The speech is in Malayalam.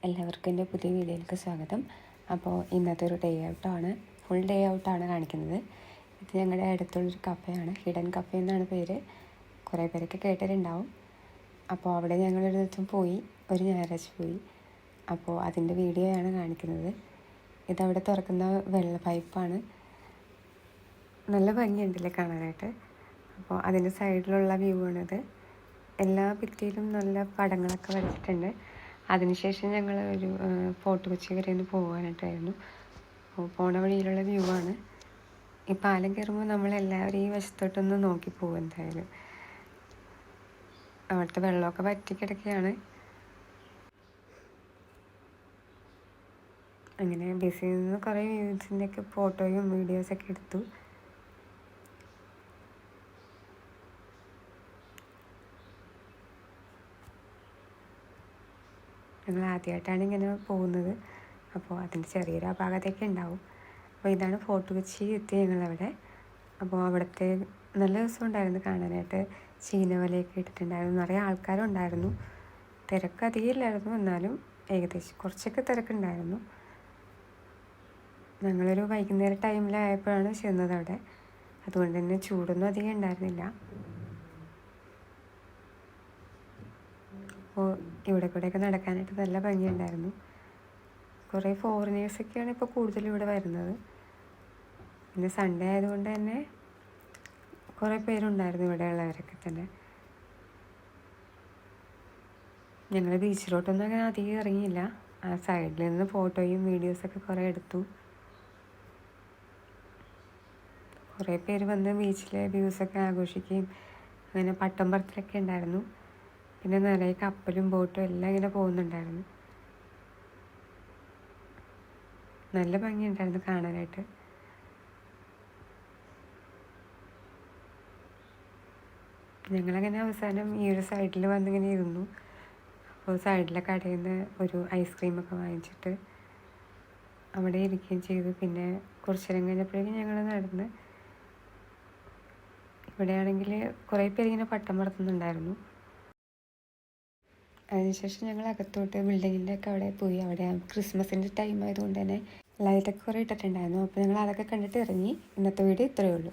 എല്ലാവർക്കും എൻ്റെ പുതിയ വീഡിയോയിലേക്ക് സ്വാഗതം. അപ്പോൾ ഇന്നത്തെ ഒരു ഡേ ഔട്ടാണ്, ഫുൾ ഡേ ഔട്ടാണ് കാണിക്കുന്നത്. ഇത് ഞങ്ങളുടെ അടുത്തുള്ളൊരു കഫേയാണ്, ഹിഡൻ കഫേ എന്നാണ് പേര്. കുറേ പേരൊക്കെ കേട്ടിട്ടുണ്ടാവും. അപ്പോൾ അവിടെ ഞങ്ങളൊരു ദിവസം പോയി, ഒരു ഞായറാഴ്ച പോയി. അപ്പോൾ അതിൻ്റെ വീഡിയോയാണ് കാണിക്കുന്നത്. ഇതവിടെ തുറക്കുന്ന വെള്ള പൈപ്പാണ്. നല്ല ഭംഗിയുണ്ടല്ലേ കാണാനായിട്ട്. അപ്പോൾ അതിൻ്റെ സൈഡിലുള്ള വ്യൂ ആണിത്. എല്ലാ ഭിത്തിയിലും നല്ല പടങ്ങളൊക്കെ വരച്ചിട്ടുണ്ട്. അതിനുശേഷം ഞങ്ങൾ ഒരു ഫോർട്ട് കൊച്ചി വരെ ഒന്ന് പോകാനായിട്ടായിരുന്നു. പോണ വഴിയിലുള്ള വ്യൂ ആണ്. ഈ പാലം കയറുമ്പോൾ നമ്മളെല്ലാവരും ഈ വശത്തോട്ടൊന്ന് നോക്കി പോകും. എന്തായാലും അവിടുത്തെ വെള്ളമൊക്കെ വറ്റിക്കിടക്കുകയാണ്. അങ്ങനെ ബസ്സിൽ നിന്ന് കുറേ വ്യൂസിൻ്റെയൊക്കെ ഫോട്ടോയും വീഡിയോസൊക്കെ എടുത്തു. ഞങ്ങൾ ആദ്യമായിട്ടാണ് ഇങ്ങനെ പോകുന്നത്. അപ്പോൾ അതിൻ്റെ ചെറിയൊരു അപാകതയൊക്കെ ഉണ്ടാവും. അപ്പോൾ ഇതാണ് ഫോർട്ട് കൊച്ചി എത്തി ഞങ്ങളവിടെ. അപ്പോൾ അവിടുത്തെ നല്ല ദിവസം ഉണ്ടായിരുന്നു കാണാനായിട്ട്. ചീനവലയൊക്കെ ഇട്ടിട്ടുണ്ടായിരുന്നു, നിറയെ ആൾക്കാരും ഉണ്ടായിരുന്നു. തിരക്ക് അധികം ഇല്ലായിരുന്നു, എന്നാലും ഏകദേശം കുറച്ചൊക്കെ തിരക്കുണ്ടായിരുന്നു. ഞങ്ങളൊരു വൈകുന്നേര ടൈമിലായപ്പോഴാണ് ചെന്നത് അവിടെ. അതുകൊണ്ട് തന്നെ ചൂടൊന്നും അധികം ഉണ്ടായിരുന്നില്ല. അപ്പോൾ ഇവിടെ കൂടെയൊക്കെ നടക്കാനായിട്ട് നല്ല ഭംഗിയുണ്ടായിരുന്നു. കുറേ ഫോറിനേഴ്സൊക്കെയാണ് ഇപ്പോൾ കൂടുതലും ഇവിടെ വരുന്നത്. പിന്നെ സൺഡേ ആയതുകൊണ്ട് തന്നെ കുറേ പേരുണ്ടായിരുന്നു ഇവിടെയുള്ളവരൊക്കെ തന്നെ. ഞങ്ങൾ ബീച്ചിലോട്ടൊന്നും അങ്ങനെ അധികം ഇറങ്ങിയില്ല. ആ സൈഡിൽ നിന്ന് ഫോട്ടോയും വീഡിയോസൊക്കെ കുറേ എടുത്തു. കുറേ പേര് വന്ന് ബീച്ചിലെ വ്യൂസൊക്കെ ആഘോഷിക്കുകയും അങ്ങനെ പട്ടം പറത്തലൊക്കെ ഉണ്ടായിരുന്നു. പിന്നെ നിറയെ കപ്പലും ബോട്ടും എല്ലാം ഇങ്ങനെ പോകുന്നുണ്ടായിരുന്നു. നല്ല ഭംഗിയുണ്ടായിരുന്നു കാണാനായിട്ട്. ഞങ്ങളങ്ങനെ അവസാനം ഈ ഒരു സൈഡിൽ വന്നിങ്ങനെ ഇരുന്നു. അപ്പോൾ സൈഡിലെ കടയിൽ നിന്ന് ഒരു ഐസ്ക്രീമൊക്കെ വാങ്ങിച്ചിട്ട് അവിടെ ഇരിക്കുകയും ചെയ്തു. പിന്നെ കുറച്ച് നേരം കഴിഞ്ഞപ്പോഴേക്കും ഞങ്ങൾ നടന്ന്, ഇവിടെയാണെങ്കിൽ കുറേ പേരിങ്ങനെ പട്ടം പറത്തുന്നുണ്ടായിരുന്നു. അതിനുശേഷം ഞങ്ങൾ അകത്തോട്ട് ബിൽഡിങ്ങിൻ്റെ ഒക്കെ അവിടെ പോയി. അവിടെ ക്രിസ്മസിൻ്റെ ടൈം ആയതുകൊണ്ട് തന്നെ ലൈറ്റൊക്കെ കുറേ ഇട്ടിട്ടുണ്ടായിരുന്നു. അപ്പോൾ ഞങ്ങൾ അതൊക്കെ കണ്ടിട്ട് ഇറങ്ങി. ഇന്നത്തെ വീഡിയോ ഇത്രയേ ഉള്ളൂ.